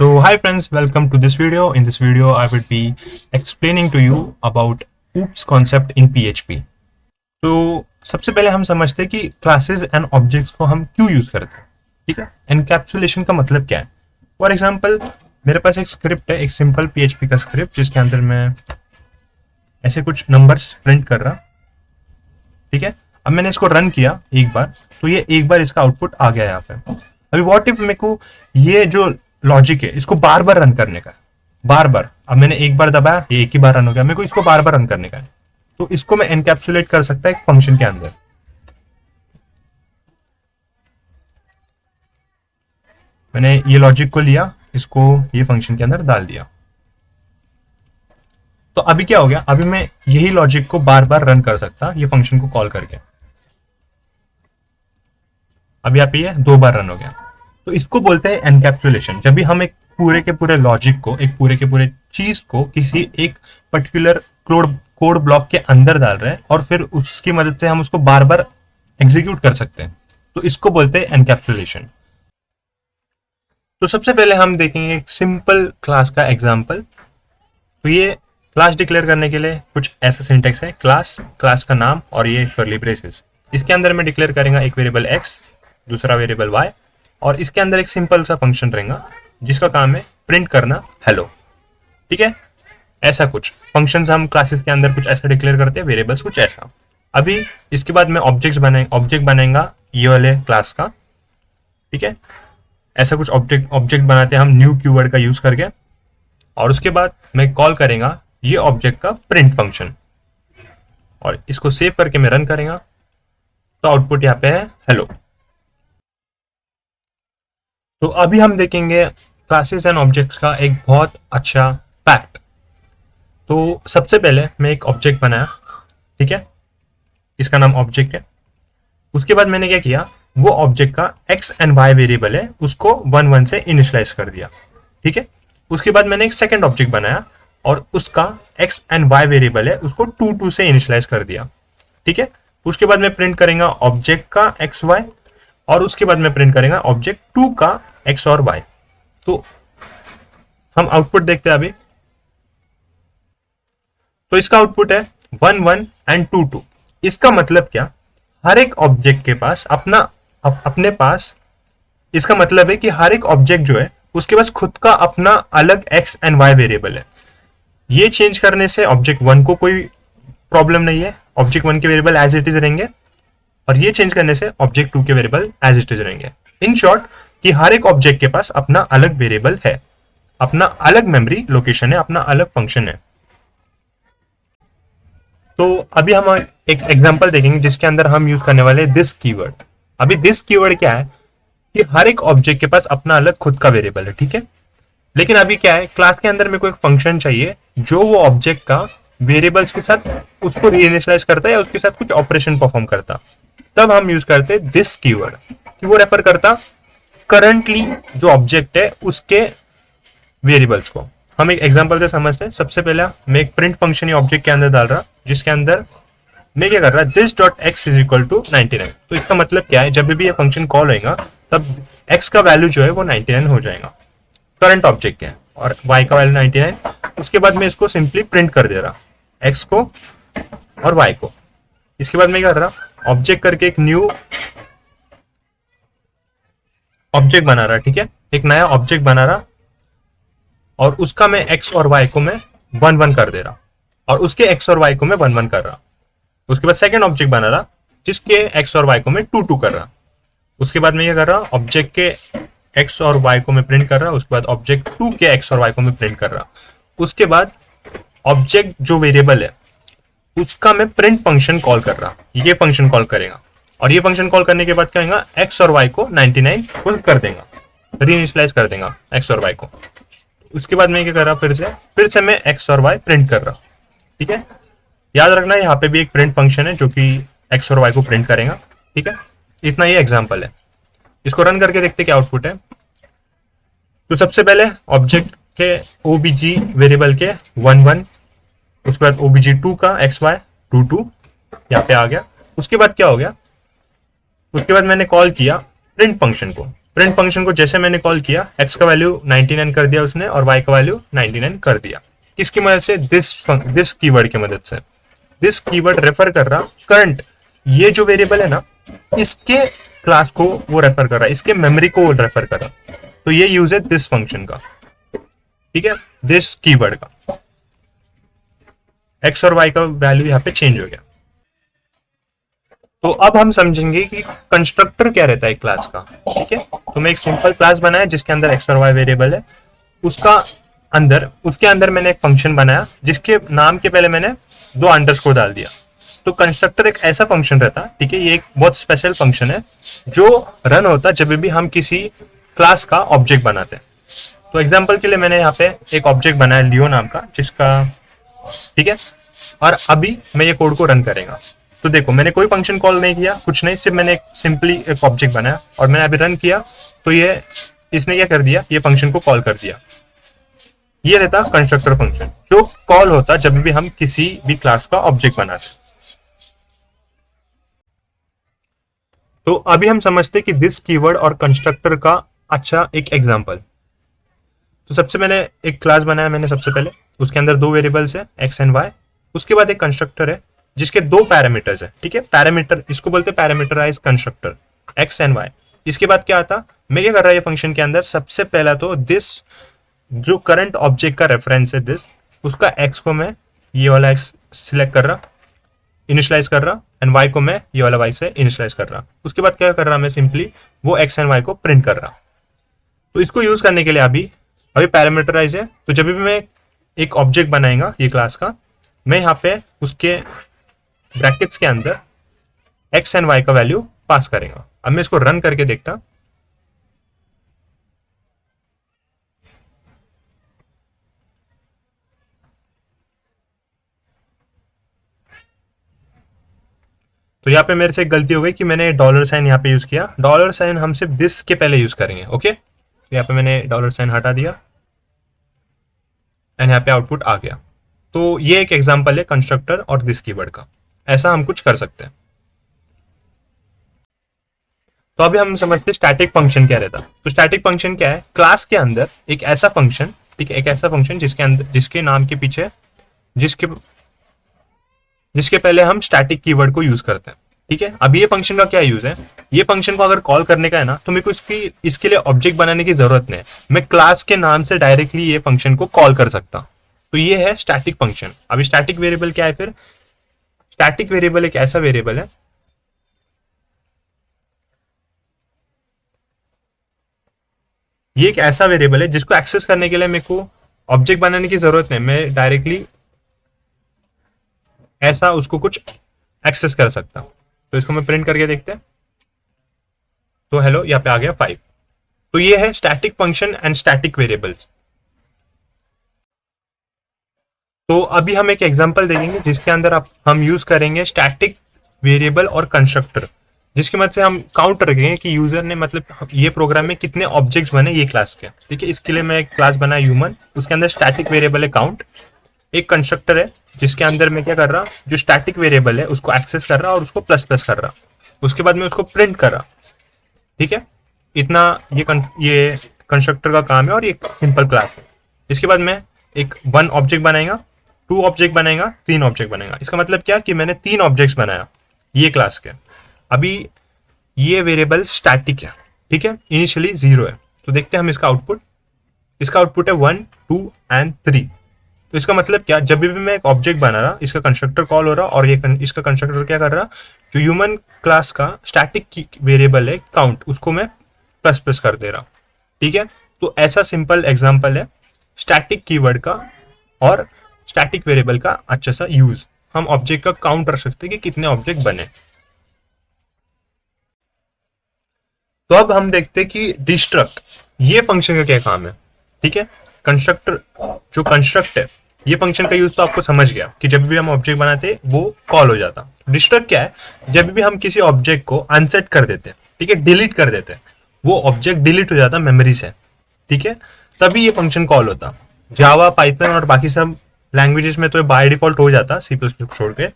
So hi friends, welcome to this video. In this video, I would be explaining to you about OOPS concept in PHP. तो सबसे पहले हम समझते हैं कि क्लासेस एंड ऑब्जेक्ट्स को हम क्यों यूज करते हैं. ठीक है, एनकैप्सुलेशन का मतलब क्या है. फॉर एग्जांपल मेरे पास एक स्क्रिप्ट है, एक सिंपल PHP का स्क्रिप्ट जिसके अंदर मैं ऐसे कुछ नंबर्स प्रिंट कर रहा. ठीक है, अब मैंने इसको रन किया एक बार, तो ये एक बार इसका आउटपुट आ गया यहाँ पे. अभी व्हाट इफ मेरे को ये जो लॉजिक है इसको बार बार रन करने का, बार बार. अब मैंने एक बार दबाया, ये एक ही बार रन हो गया, मेरे को इसको बार बार रन करने का है. तो इसको मैं एनकैप्सुलेट कर सकता है एक फंक्शन के अंदर. मैंने ये लॉजिक को लिया, इसको ये फंक्शन के अंदर डाल दिया. तो अभी क्या हो गया, अभी मैं यही लॉजिक को बार बार रन कर सकता ये फंक्शन को कॉल करके. अब यहाँ पे ये 2 बार रन हो गया. तो इसको बोलते हैं एनकैप्सुलेशन. जब भी हम एक पूरे के पूरे लॉजिक को, एक पूरे के पूरे चीज को किसी एक पर्टिकुलर कोड ब्लॉक के अंदर डाल रहे हैं और फिर उसकी मदद से हम उसको बार बार एग्जीक्यूट कर सकते हैं, तो इसको बोलते हैं एनकैप्सुलेशन. तो सबसे पहले हम देखेंगे एक सिंपल क्लास का एग्जांपल. तो ये क्लास डिक्लेयर करने के लिए कुछ ऐसा सिंटेक्स है, क्लास का नाम और ये कर्ली ब्रेसेस. इसके अंदर मैं डिक्लेयर करेंगे एक वेरिएबल x, दूसरा वेरिएबल y, और इसके अंदर एक सिंपल सा फंक्शन रहेगा जिसका काम है प्रिंट करना हेलो. ठीक है, ऐसा कुछ फंक्शंस हम क्लासेस के अंदर कुछ ऐसा डिक्लेयर करते हैं, वेरिएबल्स कुछ ऐसा. अभी इसके बाद मैं ऑब्जेक्ट बनाएगा ये वाले क्लास का. ठीक है, ऐसा कुछ ऑब्जेक्ट बनाते हैं हम न्यू कीवर्ड का यूज करके, और उसके बाद मैं कॉल करेगा ये ऑब्जेक्ट का प्रिंट फंक्शन, और इसको सेव करके मैं रन करेगा. तो आउटपुट यहाँ पे है हेलो. तो अभी हम देखेंगे क्लासेस एंड ऑब्जेक्ट्स का एक बहुत अच्छा फैक्ट. तो सबसे पहले मैं एक ऑब्जेक्ट बनाया. ठीक है, इसका नाम ऑब्जेक्ट है. उसके बाद मैंने क्या किया, वो ऑब्जेक्ट का x एंड y वेरिएबल है उसको 1 से इनिशियलाइज कर दिया. ठीक है, उसके बाद मैंने एक सेकंड ऑब्जेक्ट बनाया और उसका x एंड y वेरिएबल है उसको 2 से इनिशियलाइज कर दिया. ठीक है, उसके बाद मैं प्रिंट करेंगे ऑब्जेक्ट का x y, और उसके बाद मैं प्रिंट करेंगे ऑब्जेक्ट 2 का x और y. तो हम आउटपुट देखते हैं अभी. तो इसका आउटपुट है 1 1 एंड 2 2. इसका मतलब क्या, हर एक ऑब्जेक्ट के पास अपने पास, इसका मतलब है कि हर एक ऑब्जेक्ट जो है उसके पास खुद का अपना अलग x एंड y वेरिएबल है. ये चेंज करने से ऑब्जेक्ट 1 को कोई प्रॉब्लम नहीं है, ऑब्जेक्ट 1 के वेरिएबल एज इट इज रहेंगे, और ये चेंज करने से ऑब्जेक्ट 2 के वेरिएबल एज इट इज रहेंगे. इन शॉर्ट कि हर एक ऑब्जेक्ट के पास अपना अलग वेरिएबल है, अपना अलग मेमोरी लोकेशन है, अपना अलग फंक्शन है. तो अभी हम एक एग्जांपल देखेंगे जिसके अंदर हम यूज करने वाले दिस कीवर्ड. अभी दिस कीवर्ड क्या है कि हर एक ऑब्जेक्ट के पास अपना अलग खुद का वेरिएबल है. ठीक है, लेकिन अभी क्या है, क्लास के अंदर मेरे को एक फंक्शन चाहिए जो वो ऑब्जेक्ट का वेरिएबल्स के साथ उसको रीइनिशियलाइज करता है या उसके साथ कुछ ऑपरेशन परफॉर्म करता. तब हम यूज करते हैं दिस कीवर्ड, कि वो रेफर करता करंटली जो ऑब्जेक्ट है उसके वेरिएबल्स को. हम एक एग्जांपल से समझते हैं. सबसे पहले मैं एक प्रिंट फंक्शन ही ऑब्जेक्ट के अंदर डाल रहा, जिसके अंदर मैं क्या कर रहा, this dot x is equal to 99. तो इसका मतलब क्या है, जब भी ये फंक्शन कॉल होगा तब x का वैल्यू जो है वो 99 हो जाएगा, करंट ऑब्जेक्ट है, और y का वैल्यू 99. उसके बाद मैं इसको सिंपली प्रिंट कर दे रहा, x को और y को. इसके बाद मैं क्या कर रहा, ऑब्जेक्ट करके एक न्यू ऑब्जेक्ट बना रहा. ठीक है, एक नया ऑब्जेक्ट बना रहा, और उसका मैं x और y को मैं 1 1 कर दे रहा, और उसके x और y को मैं 1 1 कर रहा. उसके बाद सेकंड ऑब्जेक्ट बना रहा जिसके x और y को मैं 2 2 कर रहा. उसके बाद मैं ये कर रहा, ऑब्जेक्ट के x और y को मैं प्रिंट कर रहा. उसके बाद ऑब्जेक्ट 2 के x और y को मैं प्रिंट कर रहा. उसके बाद ऑब्जेक्ट जो वेरिएबल है उसका मैं प्रिंट फंक्शन कॉल कर रहा. ये फंक्शन कॉल करेगा, और ये फंक्शन कॉल करने के बाद क्या होगा, x और y को 99 को कर देगा, रीइनिशियलाइज कर देगा x और y को. उसके बाद मैं क्या कर रहा, फिर से मैं x और y प्रिंट कर रहा. ठीक है, याद रखना यहाँ पे भी एक प्रिंट फंक्शन है जो कि x और y को प्रिंट करेगा. ठीक है, इतना ही एग्जांपल है. इसको रन करके देखते क्या आउटपुट है. तो सबसे पहले ऑब्जेक्ट के obj वेरिएबल के 1 1, उसके बाद obj2 का xy 2 2 यहाँ पे आ गया. उसके बाद क्या हो गया, उसके बाद मैंने कॉल किया प्रिंट फंक्शन को. प्रिंट फंक्शन को जैसे मैंने कॉल किया, x का वैल्यू 99 कर दिया उसने और y का वैल्यू 99 कर दिया। किसकी मदद से? दिस कीवर्ड की मदद से। दिस कीवर्ड रेफर कर रहा करंट, ये जो वेरिएबल है ना, इसके क्लास को वो रेफर कर रहा है, इसके मेमोरी को वो रेफर कर रहा। तो ये यूज है दिस फंक्शन का, ठीक है, दिस कीवर्ड का। x और y का वैल्यू यहाँ पे चेंज हो गया। तो अब हम समझेंगे कि कंस्ट्रक्टर क्या रहता है क्लास का, ठीक है। तो मैं एक सिंपल क्लास बनाया जिसके अंदर x और y वेरिएबल है, उसके अंदर मैंने एक फंक्शन बनाया जिसके नाम के पहले मैंने 2 अंडरस्कोर डाल दिया। तो कंस्ट्रक्टर एक ऐसा फंक्शन रहता है, ठीक है, ये एक बहुत स्पेशल फंक्शन है जो रन होता जब भी हम किसी क्लास का ऑब्जेक्ट बनाते हैं। तो एग्जांपल के लिए मैंने यहाँ पे एक ऑब्जेक्ट बनाया लियो नाम का, जिसका, ठीक है, और अभी मैं ये कोड को रन करेगा। तो देखो मैंने कोई फंक्शन कॉल नहीं किया, कुछ नहीं, सिर्फ मैंने सिंपली एक ऑब्जेक्ट बनाया और मैंने अभी रन किया तो ये इसने क्या कर दिया, ये फंक्शन को कॉल कर दिया। ये रहता कंस्ट्रक्टर फंक्शन जो कॉल होता जब भी हम किसी भी क्लास का ऑब्जेक्ट बनाते। तो अभी हम समझते कि दिस कीवर्ड और कंस्ट्रक्टर का अच्छा एक एग्जांपल। तो सबसे मैंने एक क्लास बनाया मैंने सबसे पहले, उसके अंदर 2 वेरिएबल्स है x एंड y। उसके बाद एक कंस्ट्रक्टर है जिसके 2 पैरामीटर्स है, ठीक है, पैरामीटर, इसको बोलते हैं parameterized constructor, x and y। इसके बाद क्या आता, मैं क्या कर रहा है ये फंक्शन के अंदर, सबसे पहला तो दिस जो करंट ऑब्जेक्ट का रेफरेंस है दिस, उसका x को मैं ये वाला x सिलेक्ट कर रहा, इनिशियलाइज कर रहा, एंड y को मैं ये वाला y से इनिशियलाइज कर रहा। उसके बाद क्या कर रहा मैं सिंपली वो x एंड y को प्रिंट कर रहा। तो इसको यूज करने के लिए अभी पैरामीटराइज है, तो जब भी मैं एक ऑब्जेक्ट बनाएगा ये क्लास का, मैं यहाँ पे उसके ब्रैकेट्स के अंदर x एंड y का वैल्यू पास करेगा। अब मैं इसको रन करके देखता, तो यहाँ पे मेरे से एक गलती हो गई कि मैंने डॉलर साइन यहाँ पे यूज किया। डॉलर साइन हम सिर्फ दिस के पहले यूज करेंगे, ओके। तो यहाँ पे मैंने डॉलर साइन हटा दिया एंड यहाँ पे आउटपुट आ गया। तो ये एक एग्जांपल है कंस्ट्रक्टर और दिस कीवर्ड का, ऐसा हम कुछ कर सकते हैं। तो अभी हम समझते हैं स्टैटिक फंक्शन क्या रहता। तो स्टैटिक फंक्शन क्या है, क्लास के अंदर एक ऐसा फंक्शन, ठीक है, एक ऐसा फंक्शन जिसके अंदर, जिसके नाम के पीछे, जिसके पहले हम स्टैटिक कीवर्ड को यूज करते हैं, ठीक है। अब ये फंक्शन का क्या यूज है, ये फंक्शन को अगर कॉल करने का है ना, तो मेरे को इसके लिए ऑब्जेक्ट बनाने की जरूरत नहीं है, मैं क्लास के नाम से डायरेक्टली ये फंक्शन को कॉल कर सकता। तो ये है स्टैटिक फंक्शन। अभी स्टैटिक वेरिएबल क्या है फिर, स्टैटिक वेरिएबल एक ऐसा वेरिएबल है, ये एक ऐसा वेरिएबल है जिसको एक्सेस करने के लिए मेरे को ऑब्जेक्ट बनाने की जरूरत नहीं, मैं डायरेक्टली ऐसा उसको कुछ एक्सेस कर सकता हूं। तो इसको मैं प्रिंट करके देखते हैं, तो हेलो यहाँ पे आ गया 5। तो ये है static function and static variables. तो अभी हम एक एग्जांपल देखेंगे जिसके अंदर हम यूज करेंगे स्टैटिक वेरिएबल और कंस्ट्रक्टर, जिसकी मदद से हम काउंट रखेंगे कि यूजर ने, मतलब ये प्रोग्राम में कितने ऑब्जेक्ट्स बने ये क्लास के, ठीक है। इसके लिए मैं एक क्लास बनाया ह्यूमन, उसके अंदर स्टैटिक वेरिएबल है काउंट, एक कंस्ट्रक्टर है जिसके अंदर मैं क्या कर रहा, जो स्टैटिक वेरिएबल है उसको एक्सेस कर रहा और उसको प्लस प्लस कर रहा, उसके बाद मैं उसको प्रिंट कर रहा, ठीक है। इतना ये कंस्ट्रक्टर का काम है और ये सिंपल क्लास है। इसके बाद मैं एक 1 ऑब्जेक्ट बनाएगा, 2 ऑब्जेक्ट बनाएगा, 3 ऑब्जेक्ट बनाएगा। इसका मतलब क्या कि मैंने 3 ऑब्जेक्ट्स बनाया ये क्लास के। अभी ये वेरिएबल स्टैटिक है, ठीक है, इनिशियली 0 है। तो देखते हैं हम इसका आउटपुट, इसका आउटपुट है 1, 2 एंड 3। तो इसका मतलब क्या, जब भी मैं एक ऑब्जेक्ट बना रहा, इसका कंस्ट्रक्टर कॉल हो रहा और ये इसका कंस्ट्रक्टर क्या कर रहा, जो ह्यूमन क्लास का स्टैटिक वेरिएबल है काउंट, उसको मैं प्लस प्लस कर दे रहा, ठीक है। तो ऐसा सिंपल एग्जांपल है स्टैटिक कीवर्ड का और स्टैटिक वेरिएबल का अच्छा सा यूज। हम ऑब्जेक्ट का काउंट रख सकते हैं कि कितने ऑब्जेक्ट बने। तो अब हम देखते हैं कि डिस्ट्रक्ट, ये फंक्शन का क्या काम है, ठीक है। कंस्ट्रक्टर, जो कंस्ट्रक्ट है, ये फंक्शन का यूज तो आपको समझ गया कि जब भी हम ऑब्जेक्ट बनाते वो कॉल हो जाता। डिस्ट्रक्ट क्या है, जब भी हम किसी ऑब्जेक्ट को अनसेट कर देते, ठीक है, डिलीट कर देते, वो ऑब्जेक्ट डिलीट हो जाता मेमोरी से, ठीक है, तभी ये फंक्शन कॉल होता। जावा, पाइथन और बाकी सब लैंग्वेजेस में तो बाय डिफॉल्ट हो जाता, सी प्लस प्लस छोड़ के,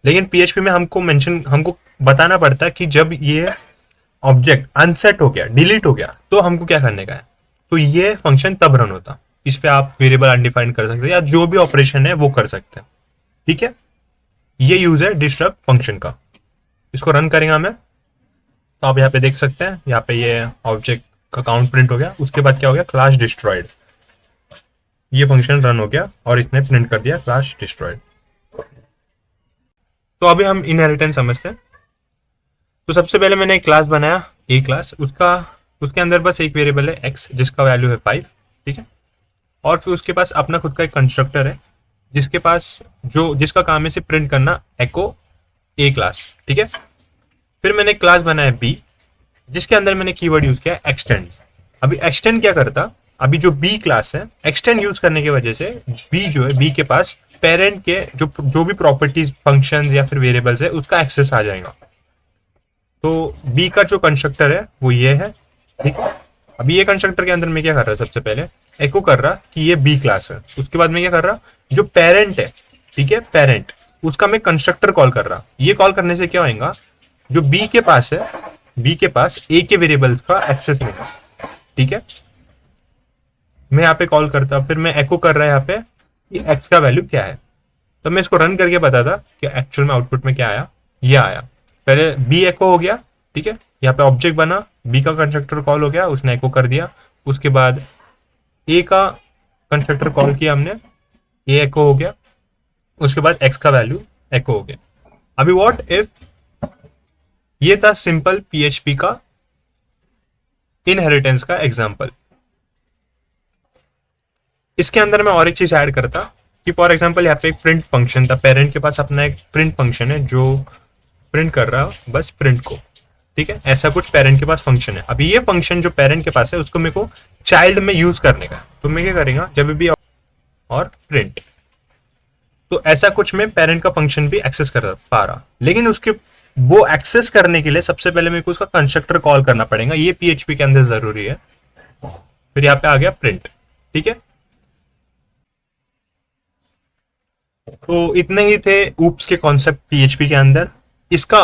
लेकिन पीएचपी में हमको बताना पड़ता कि जब ये ऑब्जेक्ट अनसेट हो गया, डिलीट हो गया, तो हमको क्या करने का है, तो ये फंक्शन तब रन होता। इस पे आप वेरिएबल अनडिफाइंड कर सकते हैं या जो भी ऑपरेशन है वो कर सकते हैं। ठीक है, ये यूज है डिस्टर्ब फंक्शन का। इसको रन करेंगे हमें, तो आप यहाँ पे देख सकते हैं, यहाँ पे ये ऑब्जेक्ट का काउंट प्रिंट हो गया। उसके बाद क्या हो गया, क्लास डिस्ट्रॉयड, ये फंक्शन रन हो गया और इसने प्रिंट कर दिया क्लास डिस्ट्रॉयड। तो अभी हम इनहेरिटेंस समझते हैं। तो सबसे पहले मैंने एक क्लास बनाया, ए क्लास, उसके अंदर बस एक वेरिएबल है एक्स जिसका वैल्यू है 5। ठीक है, और फिर उसके पास अपना खुद का एक कंस्ट्रक्टर है जिसका काम है सिर्फ प्रिंट करना एको ए क्लास। ठीक है, फिर मैंने एक क्लास बनाया बी जिसके अंदर मैंने कीवर्ड यूज किया एक्सटेंड। अभी एक्सटेंड क्या करता, अभी जो बी क्लास है, एक्सटेंड यूज करने की वजह से बी जो है, बी के पास पेरेंट के जो भी प्रॉपर्टीज, फंक्शंस या फिर वेरिएबल्स है उसका एक्सेस आ जाएगा। तो बी का जो कंस्ट्रक्टर है वो ये है। ठीक है, अभी ये कंस्ट्रक्टर के अंदर मैं क्या कर रहा, सबसे पहले एको कर रहा कि ये बी क्लास है। उसके बाद मैं क्या कर रहा, जो पेरेंट है, ठीक है, पेरेंट, उसका मैं कंस्ट्रक्टर कॉल कर रहा। ये कॉल करने से क्या होगा, जो बी के पास है, बी के पास ए के वेरिएबल्स का एक्सेस मिलेगा। ठीक है, मैं यहाँ पे कॉल करता, फिर मैं एको कर रहा है यहाँ पे कि एक्स का वैल्यू क्या है। तो मैं इसको रन करके बताता कि एक्चुअल में आउटपुट में क्या आया, ये आया। पहले बी एको हो गया। ठीक है, यहाँ पे ऑब्जेक्ट बना, बी का कंस्ट्रक्टर कॉल हो गया, उसने एको कर दिया। उसके बाद ए का कंस्ट्रक्टर कॉल किया हमने, ए एको हो गया। उसके बाद एक्स का वैल्यू एको हो गया। अभी व्हाट इफ, ये था सिंपल पीएचपी का इनहेरिटेंस का एग्जांपल। इसके अंदर मैं और एक चीज ऐड करता कि फॉर एग्जांपल यहाँ पे एक प्रिंट फंक्शन था, पेरेंट के पास अपना एक प्रिंट फंक्शन है जो प्रिंट कर रहा है बस प्रिंट को। ठीक है, ऐसा कुछ पेरेंट के पास फंक्शन है। अभी ये फंक्शन जो पेरेंट के पास है उसको मेरे को चाइल्ड में यूज करने का, तो मैं क्या करेगा, जब भी और प्रिंट, तो ऐसा कुछ मैं पेरेंट का फंक्शन भी एक्सेस कर पा रहा। लेकिन उसके वो एक्सेस करने के लिए सबसे पहले मेरे को उसका कंस्ट्रक्टर कॉल करना पड़ेगा, ये पीएचपी के अंदर जरूरी है। फिर यहाँ पे आ गया प्रिंट। ठीक है, तो इतने ही थे ऊप्स के कॉन्सेप्ट पीएचपी के अंदर। इसका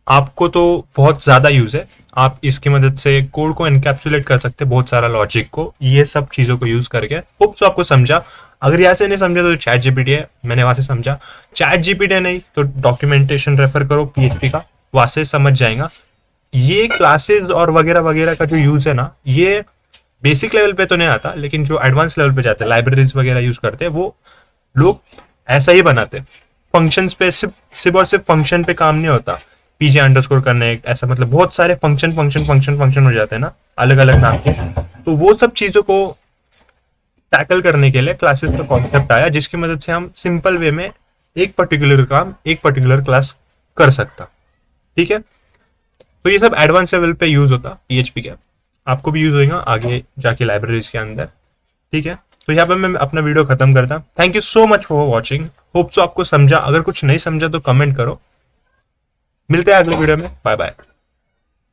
आपको तो बहुत ज्यादा यूज है, आप इसकी मदद से कोड को एनकैप्सुलेट कर सकते हैं, बहुत सारा लॉजिक को, ये सब चीजों को यूज करके। होप सो आपको समझा। अगर यहाँ से नहीं समझा तो चैट जीपीटी है, मैंने वहां से समझा। चैट जीपीटी नहीं तो डॉक्यूमेंटेशन रेफर करो पीएचपी का, वहां से समझ जाएगा। ये क्लासेस और वगैरह वगैरह का जो यूज है ना, ये बेसिक लेवल पे तो नहीं आता, लेकिन जो एडवांस लेवल पे जाते हैं, लाइब्रेरीज वगैरह यूज करते हैं, वो लोग ऐसा ही बनाते। फंक्शंस पे सिर्फ और सिर्फ फंक्शन पे काम नहीं होता, पीजे अंडरस्कोर करने, ऐसा मतलब बहुत सारे फंक्शन फंक्शन फंक्शन फंक्शन हो जाते हैं ना, अलग अलग नाम के। तो वो सब चीजों को टैकल करने के लिए क्लासेस का कॉन्सेप्ट आया, जिसकी मदद से हम सिंपल वे में एक पर्टिकुलर काम एक पर्टिकुलर क्लास कर सकता। ठीक है, तो ये सब एडवांस लेवल पे यूज होता पीएचपी का, आपको भी यूज होगा आगे जाके लाइब्रेरीज के अंदर। ठीक है, तो यहाँ पे मैं अपना वीडियो खत्म करता। Thank you so much for watching. Hope so आपको समझा। अगर कुछ नहीं समझा तो कमेंट करो। मिलते हैं अगले वीडियो में। Bye bye.